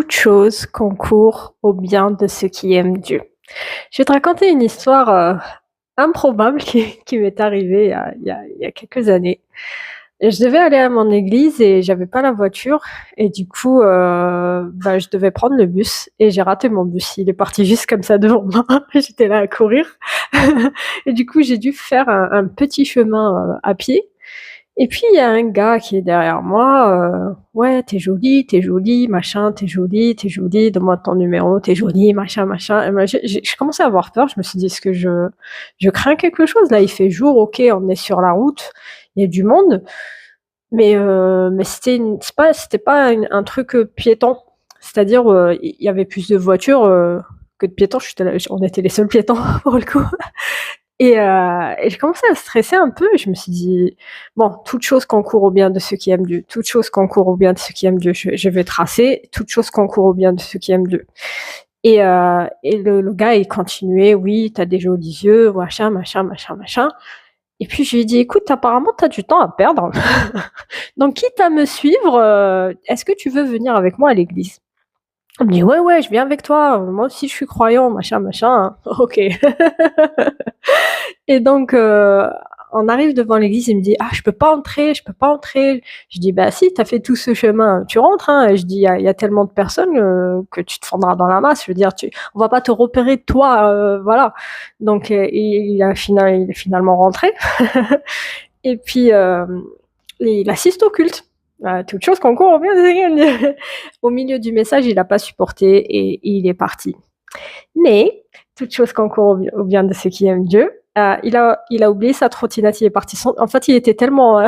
toute chose concourt au bien de ceux qui aiment Dieu. Je vais te raconter une histoire improbable qui m'est arrivée il y a quelques années. Je devais aller à mon église et j'avais pas la voiture et du coup, je devais prendre le bus et j'ai raté mon bus. Il est parti juste comme ça devant moi. J'étais là à courir et du coup, j'ai dû faire un petit chemin à pied. Et puis il y a un gars qui est derrière moi, «Ouais, t'es jolie, machin, t'es jolie, donne-moi ton numéro, t'es jolie, machin, machin». Et moi j'ai commencé à avoir peur, je me suis dit: «Est-ce que je crains quelque chose là?» Il fait jour, OK, on est sur la route, il y a du monde, mais c'était pas un truc, piéton. C'est-à-dire, il y avait plus de voitures, que de piétons, on était les seuls piétons pour le coup. Et je commençais à stresser un peu et je me suis dit: «Bon, toute chose concourt au bien de ceux qui aiment Dieu, toute chose concourt au bien de ceux qui aiment Dieu». Je vais tracer: «Toute chose concourt au bien de ceux qui aiment Dieu». Et le gars, il continuait: «Oui, tu as des jolis yeux, machin, machin, machin, machin». Et puis je lui ai dit: «Écoute, apparemment tu as du temps à perdre, donc quitte à me suivre, est-ce que tu veux venir avec moi à l'église?» Il me dit: «Ouais, ouais, je viens avec toi, moi aussi je suis croyant, machin, machin». OK. Et donc, on arrive devant l'église, il me dit: «Ah, je peux pas entrer, je peux pas entrer». Je dis: «Bah si, tu as fait tout ce chemin, tu rentres, hein». Et je dis: «Il y a tellement de personnes, que tu te fondras dans la masse. Je veux dire, tu on va pas te repérer toi, voilà». Donc, il est finalement rentré. Et puis, il assiste au culte. Toute chose concourt au bien des au milieu du message, il a pas supporté et il est parti. Mais toute chose concourt au bien de ceux qui aiment Dieu. Il a oublié sa trottinette, il est parti sans. En fait, il était tellement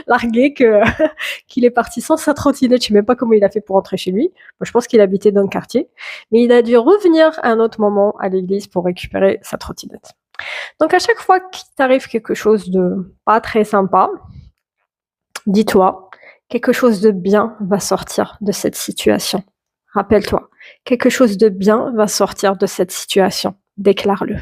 largué que qu'il est parti sans sa trottinette. Je sais même pas comment il a fait pour rentrer chez lui. Moi, je pense qu'il habitait dans le quartier, mais il a dû revenir à un autre moment à l'église pour récupérer sa trottinette. Donc à chaque fois qu'il t'arrive quelque chose de pas très sympa, dis-toi, quelque chose de bien va sortir de cette situation. Rappelle-toi, quelque chose de bien va sortir de cette situation. Déclare-le.